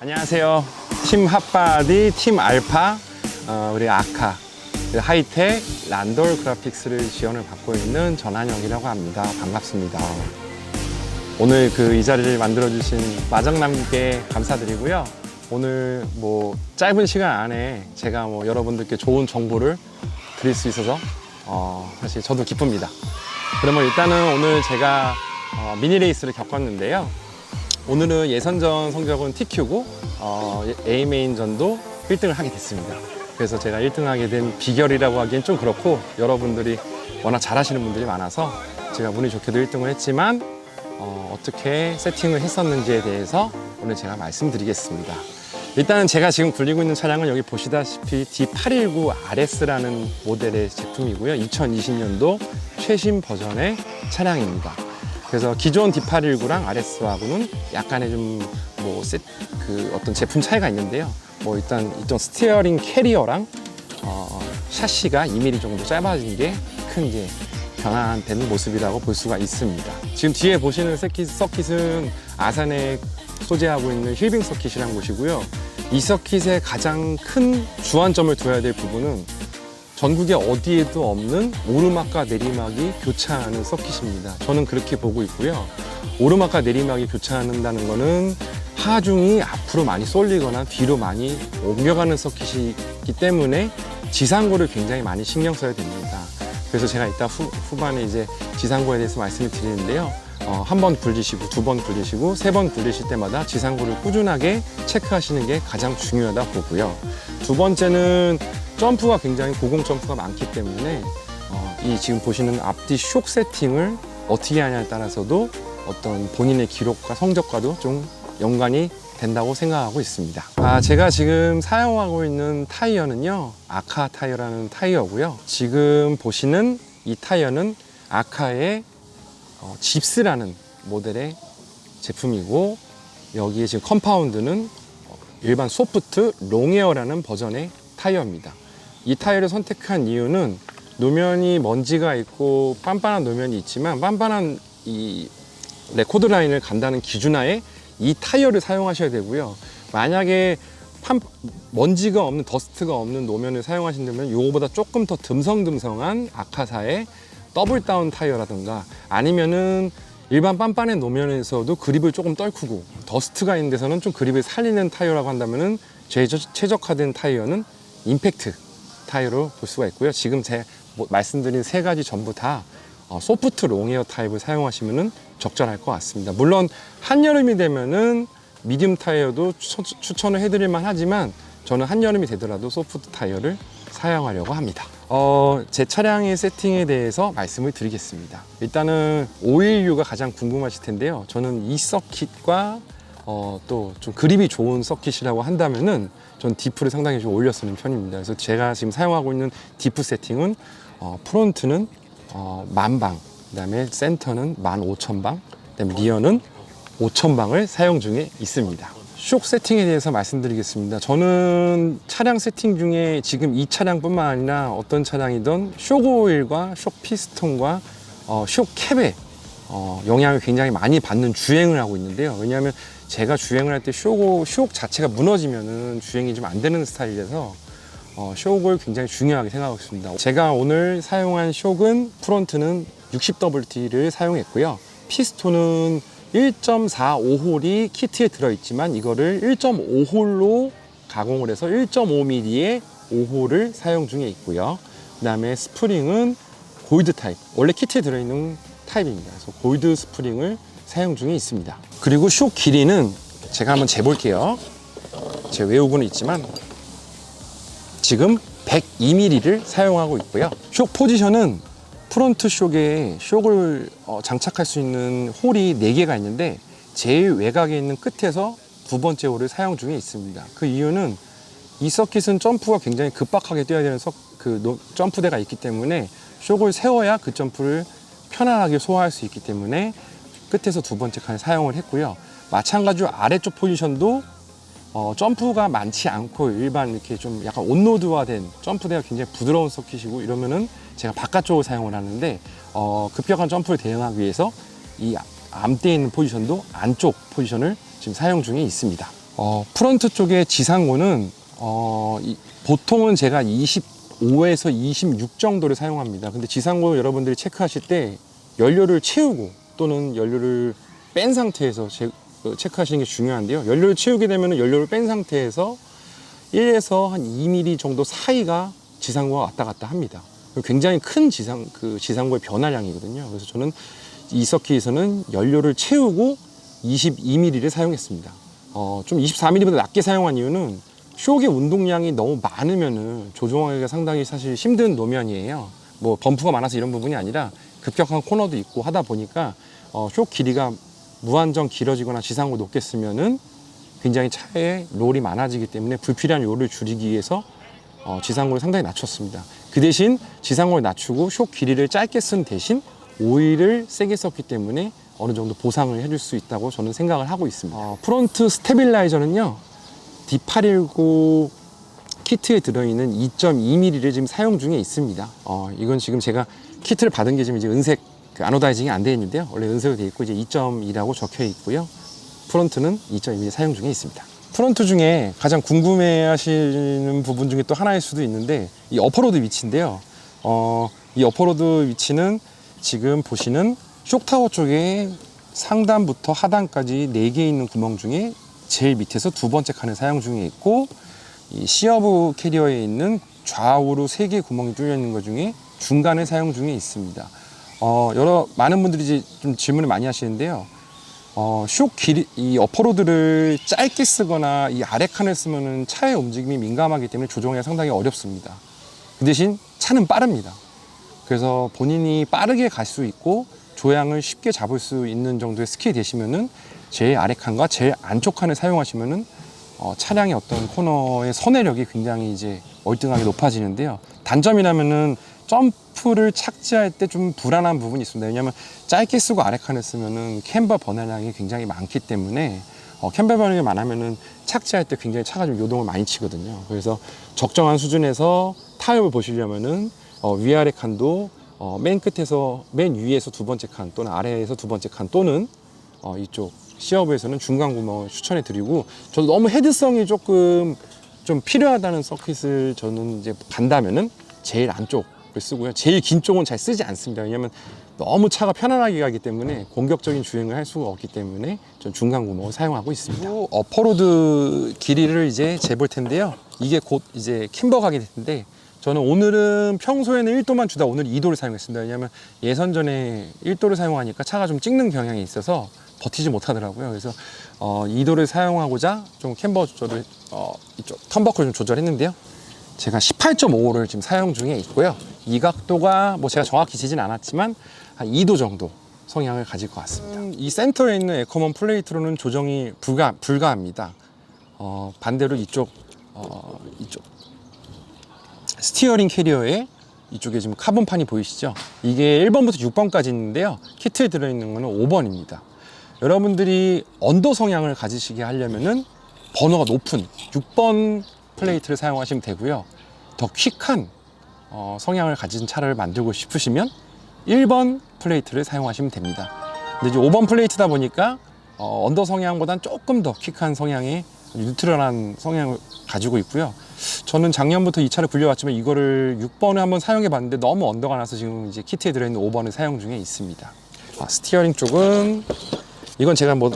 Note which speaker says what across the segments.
Speaker 1: 안녕하세요. 팀 핫바디, 팀 알파, 우리 아카, 하이텍, 란돌 그래픽스를 지원을 받고 있는 전한영이라고 합니다. 반갑습니다. 오늘 이 자리를 만들어주신 마정남님께 감사드리고요. 오늘 짧은 시간 안에 제가 여러분들께 좋은 정보를 드릴 수 있어서 사실 저도 기쁩니다. 그러면 일단은 오늘 제가 미니 레이스를 겪었는데요. 오늘은 예선전 성적은 TQ고 A메인전도 1등을 하게 됐습니다. 그래서 제가 1등하게 된 비결이라고 하기엔 좀 그렇고, 여러분들이 워낙 잘하시는 분들이 많아서 제가 운이 좋게도 1등을 했지만 어떻게 세팅을 했었는지에 대해서 오늘 제가 말씀드리겠습니다. 일단은 제가 지금 굴리고 있는 차량은 여기 보시다시피 D819RS라는 모델의 제품이고요. 2020년도 최신 버전의 차량입니다. 그래서 기존 D819랑 RS하고는 약간의 어떤 제품 차이가 있는데요. 일단 이쪽 스티어링 캐리어랑 샤시가 2mm 정도 짧아진 게 큰 변화된 모습이라고 볼 수가 있습니다. 지금 뒤에 보시는 서킷은 아산에 소재하고 있는 힐빙 서킷이라는 곳이고요. 이 서킷의 가장 큰 주안점을 둬야 될 부분은 전국에 어디에도 없는 오르막과 내리막이 교차하는 서킷입니다. 저는 그렇게 보고 있고요. 오르막과 내리막이 교차한다는 것은 하중이 앞으로 많이 쏠리거나 뒤로 많이 옮겨가는 서킷이기 때문에 지상고를 굉장히 많이 신경 써야 됩니다. 그래서 제가 이따 후반에 이제 지상고에 대해서 말씀을 드리는데요. 한 번 굴리시고, 두 번 굴리시고, 세 번 굴리실 때마다 지상고를 꾸준하게 체크하시는 게 가장 중요하다 보고요. 두 번째는 점프가 굉장히 고공 점프가 많기 때문에 이 지금 보시는 앞뒤 쇼크 세팅을 어떻게 하냐에 따라서도 어떤 본인의 기록과 성적과도 좀 연관이 된다고 생각하고 있습니다. 제가 지금 사용하고 있는 타이어는요, 아카 타이어라는 타이어고요. 지금 보시는 이 타이어는 아카의 집스라는 모델의 제품이고, 여기에 지금 컴파운드는 일반 소프트 롱에어라는 버전의 타이어입니다. 이 타이어를 선택한 이유는 노면이 먼지가 있고 빤빤한 노면이 있지만 빤빤한 이 레코드 라인을 간다는 기준하에 이 타이어를 사용하셔야 되고요. 만약에 먼지가 없는, 더스트가 없는 노면을 사용하신다면 이거보다 조금 더 듬성듬성한 아카사의 더블 다운 타이어라든가, 아니면은 일반 빤빤한 노면에서도 그립을 조금 떨구고 더스트가 있는 데서는 좀 그립을 살리는 타이어라고 한다면은 최적화된 타이어는 임팩트 타이어로 볼 수가 있고요. 지금 말씀드린 세 가지 전부 다 소프트 롱에어 타입을 사용하시면 적절할 것 같습니다. 물론 한여름이 되면은 미디움 타이어도 추천을 해드릴만 하지만 저는 한여름이 되더라도 소프트 타이어를 사용하려고 합니다. 제 차량의 세팅에 대해서 말씀을 드리겠습니다. 일단은 오일류가 가장 궁금하실 텐데요. 저는 이 서킷과 또 좀 그립이 좋은 서킷이라고 한다면은 전 디프를 상당히 좀 올려 쓰는 편입니다. 그래서 제가 지금 사용하고 있는 디프 세팅은 프론트는 10,000방, 그 다음에 센터는 15,000방, 그 다음에 리어는 5,000방을 사용 중에 있습니다. 쇼크 세팅에 대해서 말씀드리겠습니다. 저는 차량 세팅 중에 지금 이 차량뿐만 아니라 어떤 차량이든 쇼크 오일과 쇼크 피스톤과 쇼크 캡에 영향을 굉장히 많이 받는 주행을 하고 있는데요. 왜냐하면 제가 주행을 할 때 쇼크 자체가 무너지면은 주행이 좀 안 되는 스타일이라서 쇼크를 굉장히 중요하게 생각하고 있습니다. 제가 오늘 사용한 쇼크는 프론트는 60WT를 사용했고요. 피스톤은 1.45홀이 키트에 들어있지만 이거를 1.5홀로 가공을 해서 1.5mm의 5홀을 사용 중에 있고요. 그 다음에 스프링은 골드 타입, 원래 키트에 들어있는 타입입니다. 그래서 골드 스프링을 사용 중에 있습니다. 그리고 쇼 길이는 제가 한번 재볼게요. 제가 외우고는 있지만 지금 102mm를 사용하고 있고요. 쇼 포지션은 프론트 쇼에 쇼를 장착할 수 있는 홀이 4개가 있는데 제일 외곽에 있는 끝에서 두 번째 홀을 사용 중에 있습니다. 그 이유는 이 서킷은 점프가 굉장히 급박하게 뛰어야 되는 점프대가 있기 때문에 쇼를 세워야 그 점프를 편안하게 소화할 수 있기 때문에 끝에서 두 번째 칸을 사용을 했고요. 마찬가지로 아래쪽 포지션도 점프가 많지 않고 일반 이렇게 좀 약간 온로드화된 점프대가 굉장히 부드러운 서킷이고 이러면은 제가 바깥쪽을 사용을 하는데 급격한 점프를 대응하기 위해서 이 암대에 있는 포지션도 안쪽 포지션을 지금 사용 중에 있습니다. 프론트 쪽에 지상고는 보통은 제가 25에서 26 정도를 사용합니다. 근데 지상고 여러분들이 체크하실 때 연료를 채우고 또는 연료를 뺀 상태에서 체크하시는 게 중요한데요. 연료를 채우게 되면 연료를 뺀 상태에서 1에서 한 2mm 정도 사이가 지상고가 왔다 갔다 합니다. 굉장히 큰 지상고의 변화량이거든요. 그래서 저는 이 서킷에서는 연료를 채우고 22mm를 사용했습니다. 좀 24mm보다 낮게 사용한 이유는 쇼의 운동량이 너무 많으면은 조종하기가 상당히 사실 힘든 노면이에요. 뭐 범프가 많아서 이런 부분이 아니라 급격한 코너도 있고 하다 보니까 쇼 길이가 무한정 길어지거나 지상고 높게 쓰면은 굉장히 차에 롤이 많아지기 때문에 불필요한 롤을 줄이기 위해서 지상고를 상당히 낮췄습니다. 그 대신 지상고를 낮추고 쇼 길이를 짧게 쓴 대신 오일을 세게 썼기 때문에 어느 정도 보상을 해줄 수 있다고 저는 생각을 하고 있습니다. 프론트 스테빌라이저는요, D819 키트에 들어있는 2.2mm를 지금 사용 중에 있습니다. 이건 지금 제가 키트를 받은 게 지금 이제 은색 아노다이징이 안 되어 있는데요. 원래 은색으로 되어 있고 이제 2.2라고 적혀 있고요. 프론트는 2.2mm 사용 중에 있습니다. 프론트 중에 가장 궁금해 하시는 부분 중에 또 하나일 수도 있는데 이 어퍼로드 위치인데요. 이 어퍼로드 위치는 지금 보시는 쇼타워 쪽에 상단부터 하단까지 4개 있는 구멍 중에 제일 밑에서 두 번째 칸을 사용 중에 있고, 이 시어브 캐리어에 있는 좌우로 3개 구멍이 뚫려 있는 것 중에 중간에 사용 중에 있습니다. 많은 분들이 이제 좀 질문을 많이 하시는데요. 쇼 길이, 이 어퍼로드를 짧게 쓰거나 이 아래 칸을 쓰면은 차의 움직임이 민감하기 때문에 조종하기가 상당히 어렵습니다. 그 대신 차는 빠릅니다. 그래서 본인이 빠르게 갈 수 있고 조향을 쉽게 잡을 수 있는 정도의 스킬이 되시면은 제일 아래 칸과 제일 안쪽 칸을 사용하시면은 차량의 어떤 코너의 선회력이 굉장히 이제 월등하게 높아지는데요. 단점이라면은 점프를 착지할 때 좀 불안한 부분이 있습니다. 왜냐하면 짧게 쓰고 아래 칸을 쓰면은 캠버 번화량이 굉장히 많기 때문에 캠버 번화량이 많으면은 착지할 때 굉장히 차가 좀 요동을 많이 치거든요. 그래서 적정한 수준에서 타협을 보시려면은 위아래 칸도 맨 끝에서 맨 위에서 두 번째 칸 또는 아래에서 두 번째 칸 또는 이쪽 시어브에서는 중간 구멍을 추천해 드리고, 저도 너무 헤드성이 조금 좀 필요하다는 서킷을 저는 이제 간다면은 제일 안쪽을 쓰고요. 제일 긴 쪽은 잘 쓰지 않습니다. 왜냐하면 너무 차가 편안하게 가기 때문에 공격적인 주행을 할 수가 없기 때문에 전 중간 구멍을 사용하고 있습니다. 어퍼로드 길이를 이제 재볼 텐데요. 이게 곧 이제 캠버 가게 될 텐데, 저는 오늘은 평소에는 1도만 주다 오늘 2도를 사용했습니다. 왜냐하면 예선전에 1도를 사용하니까 차가 좀 찍는 경향이 있어서 버티지 못하더라고요. 그래서 2도를 사용하고자 좀 캠버 조절을 이쪽 턴버클을 좀 조절했는데요. 제가 18.5를 지금 사용 중에 있고요. 이 각도가 뭐 제가 정확히 재진 않았지만 한 2도 정도 성향을 가질 것 같습니다. 이 센터에 있는 에커먼 플레이트로는 조정이 불가합니다. 반대로 이쪽 스티어링 캐리어에 이쪽에 지금 카본판이 보이시죠? 이게 1번부터 6번까지 있는데요. 키트에 들어있는 거는 5번입니다. 여러분들이 언더 성향을 가지시게 하려면은 번호가 높은 6번 플레이트를 사용하시면 되고요. 더 퀵한 성향을 가진 차를 만들고 싶으시면 1번 플레이트를 사용하시면 됩니다. 근데 이제 5번 플레이트다 보니까 언더 성향보다는 조금 더 퀵한 성향의 뉴트럴한 성향을 가지고 있고요. 저는 작년부터 이 차를 굴려왔지만 이거를 6번을 한번 사용해 봤는데 너무 언더가 나서 지금 이제 키트에 들어있는 5번을 사용 중에 있습니다. 스티어링 쪽은 이건 제가 뭐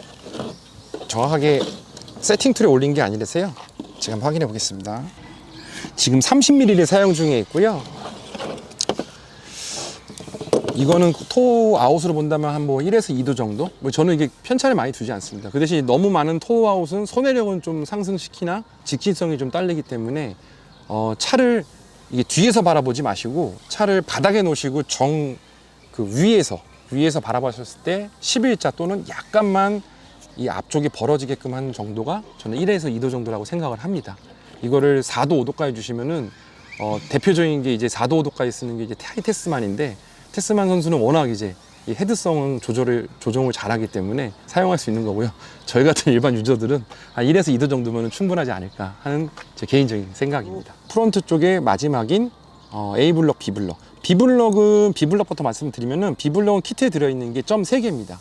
Speaker 1: 정확하게 세팅 툴에 올린 게 아니라서요. 제가 한번 확인해 보겠습니다. 지금 30mm를 사용 중에 있고요. 이거는 토 아웃으로 본다면 한 뭐 1에서 2도 정도? 뭐 저는 이게 편차를 많이 두지 않습니다. 그 대신 너무 많은 토 아웃은 손해력은 좀 상승시키나 직진성이 좀 딸리기 때문에 차를 이게 뒤에서 바라보지 마시고 차를 바닥에 놓으시고 위에서 바라보셨을 때 11자 또는 약간만 이 앞쪽이 벌어지게끔 하는 정도가 저는 1에서 2도 정도라고 생각을 합니다. 이거를 4도, 5도까지 주시면은 대표적인 게 이제 4도, 5도까지 쓰는 게 이제 테스만인데, 테스만 선수는 워낙 이제 이 헤드성 조종을 잘하기 때문에 사용할 수 있는 거고요. 저희 같은 일반 유저들은 한 1에서 2도 정도면 충분하지 않을까 하는 제 개인적인 생각입니다. 프론트 쪽에 마지막인 A블럭, B블럭부터 말씀드리면은 B블럭은 키트에 들어있는 게 점 3개입니다.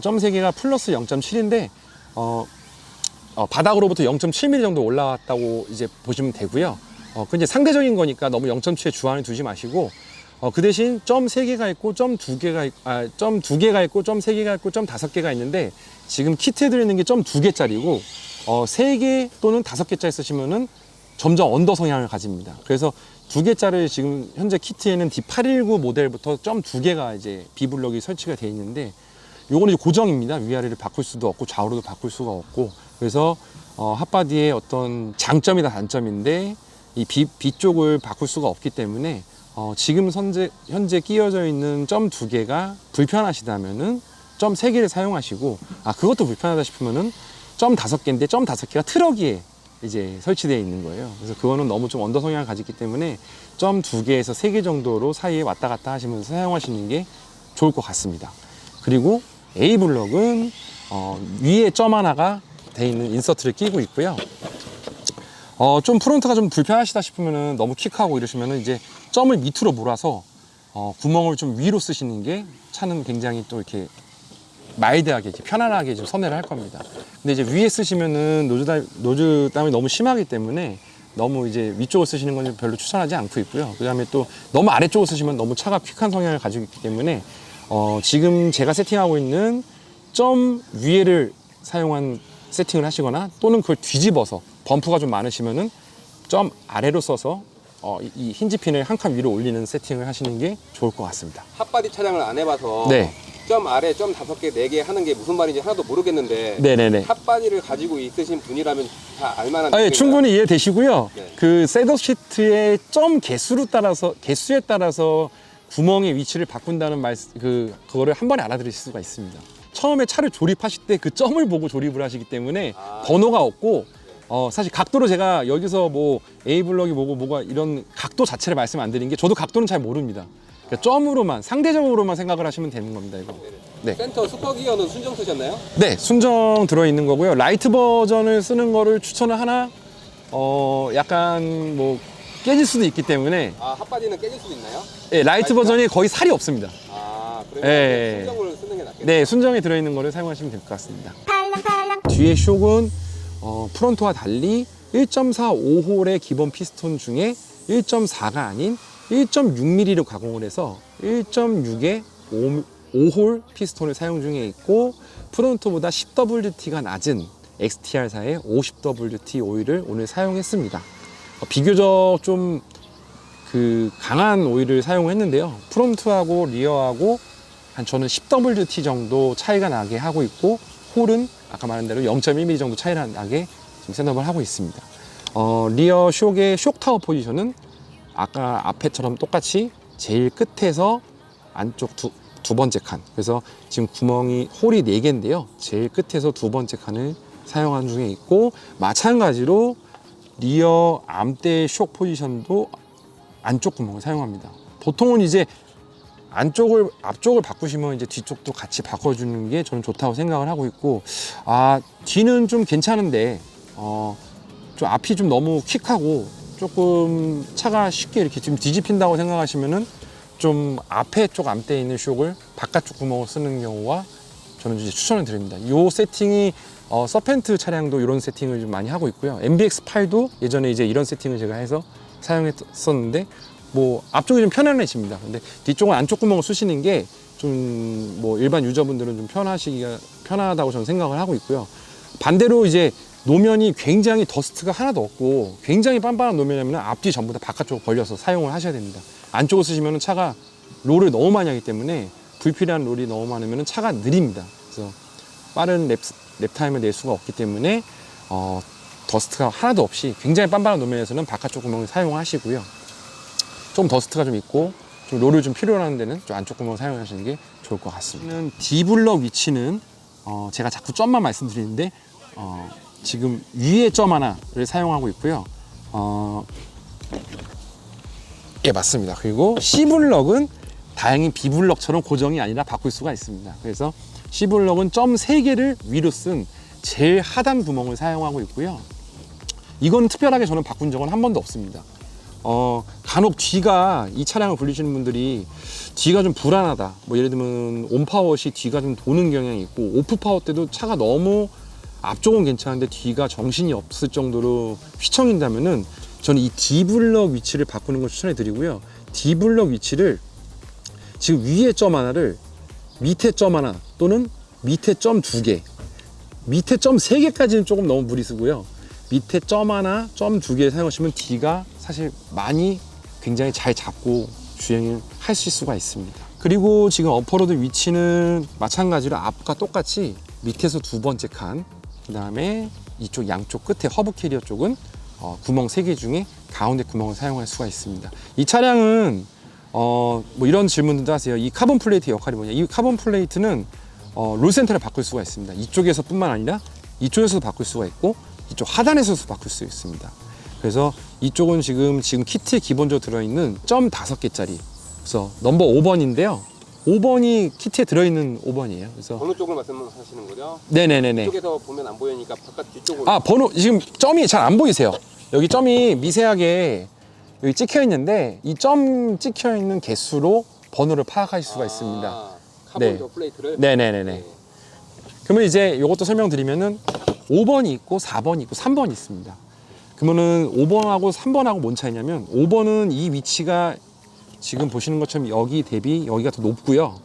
Speaker 1: 점 3개가 플러스 0.7인데 바닥으로부터 0.7mm 정도 올라왔다고 이제 보시면 되고요. 그 이제 상대적인 거니까 너무 0.7에 주안을 두지 마시고, 그 대신 점 3개가 있고 점 2개가 점 2개가 있고 점 3개가 있고 점 5개가 있는데, 지금 키트에 들어있는 게 점 2개짜리고 3개 또는 5개짜리 쓰시면은 점점 언더 성향을 가집니다. 그래서 2개짜리 지금 현재 키트에는 D819 모델부터 점 2개가 이제 비블럭이 설치가 되어 있는데, 요거는 이제 고정입니다. 위아래를 바꿀 수도 없고 좌우로도 바꿀 수가 없고, 그래서 핫바디의 어떤 장점이다 단점인데, 이 B 쪽을 바꿀 수가 없기 때문에 지금 현재 끼워져 있는 점 2개가 불편하시다면은 점 3개를 사용하시고, 그것도 불편하다 싶으면은 점 5개인데 점 5개가 트럭 위에 이제 설치되어 있는 거예요. 그래서 그거는 너무 좀 언더 성향을 가지기 때문에 점 2개에서 3개 정도로 사이에 왔다 갔다 하시면서 사용하시는 게 좋을 것 같습니다. 그리고 A블럭은 위에 점 하나가 돼 있는 인서트를 끼고 있고요. 좀 프론트가 좀 불편하시다 싶으면은, 너무 킥하고 이러시면은 이제 점을 밑으로 몰아서 구멍을 좀 위로 쓰시는 게 차는 굉장히 또 이렇게 마일드하게 편안하게 좀 선회를 할 겁니다. 근데 이제 위에 쓰시면은 노즈 땀이 너무 심하기 때문에 너무 이제 위쪽을 쓰시는 건 별로 추천하지 않고 있고요. 그 다음에 또 너무 아래쪽을 쓰시면 너무 차가 퀵한 성향을 가지고 있기 때문에 지금 제가 세팅하고 있는 점 위에를 사용한 세팅을 하시거나, 또는 그걸 뒤집어서 범프가 좀 많으시면은 점 아래로 써서 이 힌지핀을 한 칸 위로 올리는 세팅을 하시는 게 좋을 것 같습니다.
Speaker 2: 핫바디 차량을 안 해봐서
Speaker 1: 네.
Speaker 2: 점 아래 점 5개, 4개 하는 게 무슨 말인지 하나도 모르겠는데,
Speaker 1: 네네네.
Speaker 2: 핫바디를 가지고 있으신 분이라면 다 알만한
Speaker 1: 예,
Speaker 2: 느낌인가요?
Speaker 1: 충분히 이해되시고요.
Speaker 2: 네.
Speaker 1: 그 셋업 시트의 점 개수에 따라서 구멍의 위치를 바꾼다는 그거를 한 번에 알아들으실 수가 있습니다. 처음에 차를 조립하실 때 그 점을 보고 조립을 하시기 때문에 번호가 없고, 사실 각도로 제가 여기서 뭐 A블럭이 뭐가 이런 각도 자체를 말씀 안 드린 게, 저도 각도는 잘 모릅니다. 그러니까 점으로만, 상대적으로만 생각을 하시면 되는 겁니다, 이거. 네.
Speaker 2: 센터 슈퍼기어는 순정 쓰셨나요?
Speaker 1: 네, 순정 들어있는 거고요. 라이트 버전을 쓰는 거를 추천을 하나, 약간 뭐 깨질 수도 있기 때문에.
Speaker 2: 핫바디는 깨질 수도 있나요?
Speaker 1: 네, 라이트 버전이 거의 살이 없습니다.
Speaker 2: 그러면
Speaker 1: 네.
Speaker 2: 순정을 쓰는 게 낫겠네요.
Speaker 1: 네, 순정에 들어있는 거를 사용하시면 될 것 같습니다. 뒤에 쇽은 프론트와 달리 1.45홀의 기본 피스톤 중에 1.4가 아닌 1.6mm로 가공을 해서 1.6의 5홀 피스톤을 사용 중에 있고, 프론트보다 10WT가 낮은 XTR사의 50WT 오일을 오늘 사용했습니다. 비교적 좀 강한 오일을 사용했는데요. 프론트하고 리어하고 저는 10WT 정도 차이가 나게 하고 있고, 홀은 아까 말한 대로 0.1mm 정도 차이가 나게 지금 셋업을 하고 있습니다. 리어 쇽의 쇽 타워 포지션은 아까 앞에처럼 똑같이 제일 끝에서 안쪽 두 번째 칸, 그래서 지금 홀이 4개인데요. 제일 끝에서 두 번째 칸을 사용한 중에 있고, 마찬가지로 리어 암대 쇽 포지션도 안쪽 구멍을 사용합니다. 보통은 이제 앞쪽을 바꾸시면 이제 뒤쪽도 같이 바꿔주는 게 저는 좋다고 생각을 하고 있고, 뒤는 좀 괜찮은데 좀 앞이 좀 너무 킥하고 조금 차가 쉽게 이렇게 좀 뒤집힌다고 생각하시면은, 좀 앞에 쪽 암대에 있는 쇽을 바깥쪽 구멍을 쓰는 경우가 저는 이제 추천을 드립니다. 이 세팅이 서펜트 차량도 이런 세팅을 좀 많이 하고 있고요. MBX8도 예전에 이제 이런 세팅을 제가 해서 사용했었는데, 뭐 앞쪽이 좀 편안해집니다. 근데 뒤쪽은 안쪽 구멍을 쓰시는 게 좀 뭐 일반 유저분들은 좀 편하다고 저는 생각을 하고 있고요. 반대로 이제 노면이 굉장히 더스트가 하나도 없고 굉장히 빤빤한 노면이면 앞뒤 전부 다 바깥쪽으로 벌려서 사용을 하셔야 됩니다. 안쪽을 쓰시면 차가 롤을 너무 많이 하기 때문에, 불필요한 롤이 너무 많으면 차가 느립니다. 그래서 빠른 랩타임을 낼 수가 없기 때문에 더스트가 하나도 없이 굉장히 빤빤한 노면에서는 바깥쪽 구멍을 사용하시고요. 좀 더스트가 좀 있고 좀 롤을 좀 필요로 하는 데는 좀 안쪽 구멍을 사용하시는 게 좋을 것 같습니다. D블럭 위치는 제가 자꾸 점만 말씀드리는데, 지금 위에 점 하나를 사용하고 있고요. 예, 맞습니다. 그리고 C블럭은 다행히 B블럭처럼 고정이 아니라 바꿀 수가 있습니다. 그래서 C블럭은 점 3개를 위로 쓴 제일 하단 구멍을 사용하고 있고요. 이건 특별하게 저는 바꾼 적은 한 번도 없습니다. 간혹 뒤가, 이 차량을 굴리시는 분들이 뒤가 좀 불안하다, 뭐 예를 들면 온파워 시 뒤가 좀 도는 경향이 있고, 오프파워 때도 차가 너무 앞쪽은 괜찮은데 뒤가 정신이 없을 정도로 휘청인다면은 저는 이 D블럭 위치를 바꾸는 걸 추천해 드리고요. D블럭 위치를 지금 위에 점 하나를 밑에 점 하나 또는 밑에 점 2개, 밑에 점 3개까지는 조금 너무 무리수고요. 밑에 점 하나, 점 2개 사용하시면 D가 사실 많이 굉장히 잘 잡고 주행을 하실 수가 있습니다. 그리고 지금 어퍼로드 위치는 마찬가지로 앞과 똑같이 밑에서 2번째 칸, 그 다음에 이쪽 양쪽 끝에 허브 캐리어 쪽은 구멍 3개 중에 가운데 구멍을 사용할 수가 있습니다. 이 차량은 뭐 이런 질문들도 하세요. 이 카본 플레이트 역할이 뭐냐? 이 카본 플레이트는 롤 센터를 바꿀 수가 있습니다. 이쪽에서 뿐만 아니라 이쪽에서도 바꿀 수가 있고 이쪽 하단에서도 바꿀 수 있습니다. 그래서 이쪽은 지금 키트에 기본적으로 들어있는 점 5개짜리, 그래서 넘버 5번인데요. 5번이 키트에 들어있는 5번이에요. 그래서
Speaker 2: 어느 쪽을 말씀하시는 거죠?
Speaker 1: 네네네네.
Speaker 2: 이쪽에서 보면 안 보이니까 바깥 뒤쪽으로.
Speaker 1: 번호 지금 점이 잘 안 보이세요. 여기 점이 미세하게 여기 찍혀 있는데 이 점 찍혀 있는 개수로 번호를 파악할 수가 있습니다.
Speaker 2: 카본
Speaker 1: 네.
Speaker 2: 저 플레이트를.
Speaker 1: 네네네네. 그러면 이제 이것도 설명드리면은 5번이 있고 4번이 있고 3번이 있습니다. 그러면은 5번하고 3번하고 뭔 차이냐면 5번은 이 위치가 지금 보시는 것처럼 여기 대비 여기가 더 높고요.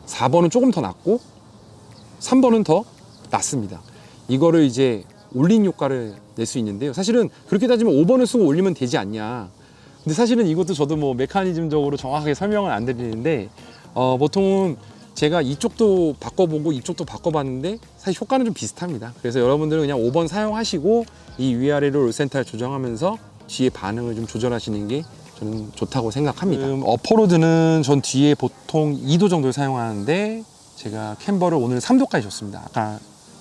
Speaker 1: 4번은 조금 더 낮고 3번은 더 낮습니다. 이거를 이제 올린 효과를 낼 수 있는데요. 사실은 그렇게 따지면 5번을 쓰고 올리면 되지 않냐. 근데 사실은 이것도 저도 뭐 메커니즘적으로 정확하게 설명을 안 드리는데 보통은 제가 이쪽도 바꿔보고 이쪽도 바꿔봤는데 사실 효과는 좀 비슷합니다. 그래서 여러분들은 그냥 5번 사용하시고 이 위아래로 롤센터를 조정하면서 뒤에 반응을 좀 조절하시는 게 저는 좋다고 생각합니다. 어퍼로드는 전 뒤에 보통 2도 정도를 사용하는데 제가 캠버를 오늘 3도까지 줬습니다. 아까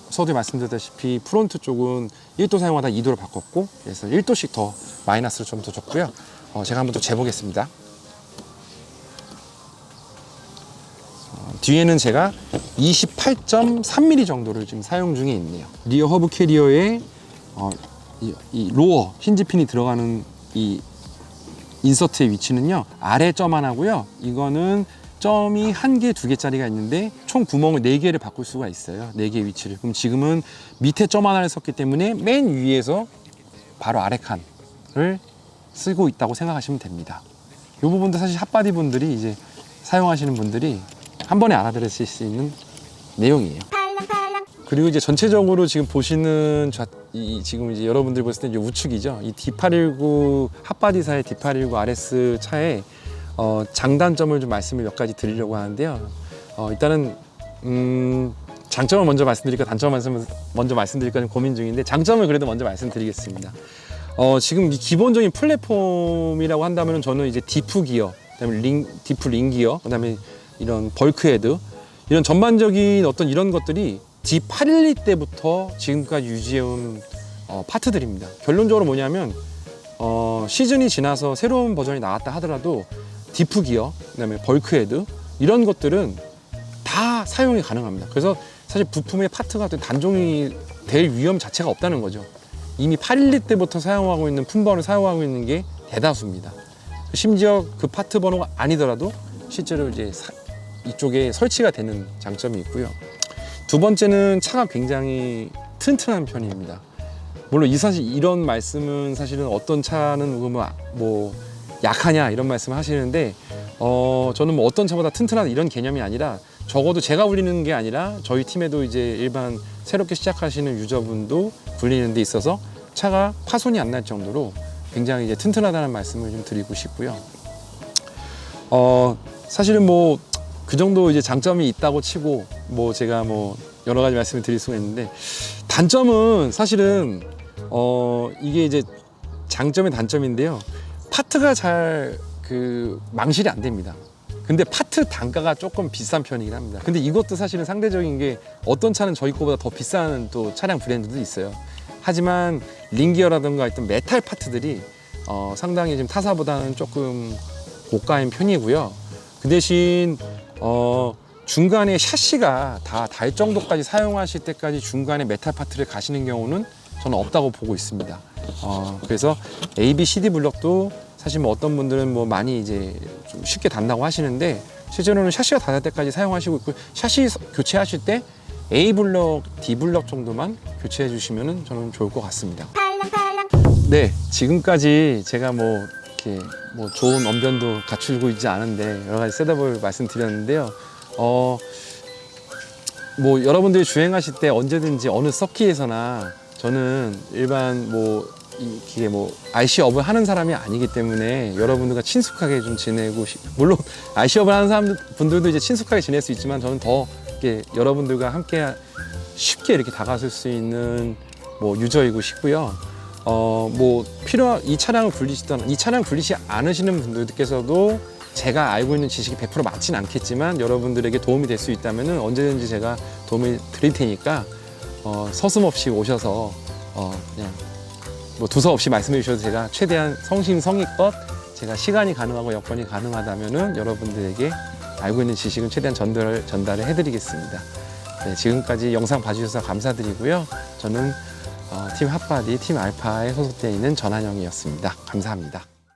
Speaker 1: 서두에 말씀드렸다시피 프론트 쪽은 1도 사용하다 2도로 바꿨고, 그래서 1도씩 더 마이너스를 좀 더 줬고요. 제가 한번 또 재보겠습니다. 뒤에는 제가 28.3mm 정도를 지금 사용 중에 있네요. 리어 허브 캐리어에 이 로어 힌지핀이 들어가는 이 인서트의 위치는요, 아래 점 하나고요. 이거는 점이 1개, 2개짜리가 있는데 총 구멍을 4개를 바꿀 수가 있어요. 4개의 위치를. 그럼 지금은 밑에 점 하나를 썼기 때문에 맨 위에서 바로 아래 칸을 쓰고 있다고 생각하시면 됩니다. 이 부분도 사실 핫바디 분들이 이제 사용하시는 분들이 한 번에 알아들으실 수 있는 내용이에요. 그리고 이제 전체적으로 지금 보시는 지금 이제 여러분들이 봤을 때 이제 우측이죠. 이 D819 핫바디사의 D819 RS 차의 장단점을 좀 말씀을 몇 가지 드리려고 하는데요. 일단은 장점을 먼저 말씀드릴까 단점을 먼저 말씀드릴까 고민 중인데, 장점을 그래도 먼저 말씀드리겠습니다. 지금 이 기본적인 플랫폼이라고 한다면 저는 이제 디프 기어, 그다음에 디프 링 기어, 그다음에 이런 벌크 헤드, 이런 전반적인 어떤 이런 것들이 D812 때부터 지금까지 유지해온 파트들입니다. 결론적으로 뭐냐면 시즌이 지나서 새로운 버전이 나왔다 하더라도 디프 기어, 그다음에 벌크 헤드, 이런 것들은 다 사용이 가능합니다. 그래서 사실 부품의 파트가 단종이 될 위험 자체가 없다는 거죠. 이미 812 때부터 사용하고 있는 품번을 사용하고 있는 게 대다수입니다. 심지어 그 파트 번호가 아니더라도 실제로 이제 이쪽에 설치가 되는 장점이 있고요. 두 번째는 차가 굉장히 튼튼한 편입니다. 물론 이런 말씀은 사실은 어떤 차는 뭐 약하냐 이런 말씀을 하시는데, 저는 뭐 어떤 차보다 튼튼하다 이런 개념이 아니라, 적어도 제가 굴리는 게 아니라 저희 팀에도 이제 일반 새롭게 시작하시는 유저분도 굴리는 데 있어서 차가 파손이 안 날 정도로 굉장히 이제 튼튼하다는 말씀을 좀 드리고 싶고요. 사실은 뭐 그 정도 이제 장점이 있다고 치고 뭐 제가 뭐 여러 가지 말씀을 드릴 수가 있는데, 단점은 사실은 이게 이제 장점의 단점인데요. 파트가 잘 망실이 안 됩니다. 근데 파트 단가가 조금 비싼 편이긴 합니다. 근데 이것도 사실은 상대적인 게, 어떤 차는 저희 거보다 더 비싼 또 차량 브랜드도 있어요. 하지만 링기어라든가 어떤 메탈 파트들이 상당히 지금 타사보다는 조금 고가인 편이고요. 그 대신 중간에 샤시가 다 달 정도까지 사용하실 때까지 중간에 메탈 파트를 가시는 경우는 저는 없다고 보고 있습니다. 그래서 A, B, C, D 블럭도 사실 뭐 어떤 분들은 뭐 많이 이제 좀 쉽게 단다고 하시는데, 실제로는 샤시가 닿을 때까지 사용하시고 있고, 샤시 교체하실 때 A 블럭, D 블럭 정도만 교체해 주시면 저는 좋을 것 같습니다. 네, 지금까지 제가 이렇게 좋은 언변도 갖추고 있지 않은데 여러 가지 셋업을 말씀드렸는데요. 여러분들이 주행하실 때 언제든지 어느 서킷에서나 저는 일반 이게 IC업을 하는 사람이 아니기 때문에 여러분들과 친숙하게 좀 지내고 물론 IC업을 하는 분들도 이제 친숙하게 지낼 수 있지만 저는 더 이렇게 여러분들과 함께 쉽게 이렇게 다가설 수 있는 유저이고 싶고요. 이 차량을 굴리지 않으시는 분들께서도 제가 알고 있는 지식이 100% 맞진 않겠지만 여러분들에게 도움이 될 수 있다면 언제든지 제가 도움을 드릴 테니까 서슴없이 오셔서 그냥 두서없이 말씀해 주셔도 제가 최대한 성심성의껏 제가 시간이 가능하고 여건이 가능하다면 여러분들에게 알고 있는 지식은 최대한 전달을 해드리겠습니다. 네, 지금까지 영상 봐주셔서 감사드리고요. 저는 팀 핫바디, 팀 알파에 소속되어 있는 전한영이었습니다. 감사합니다.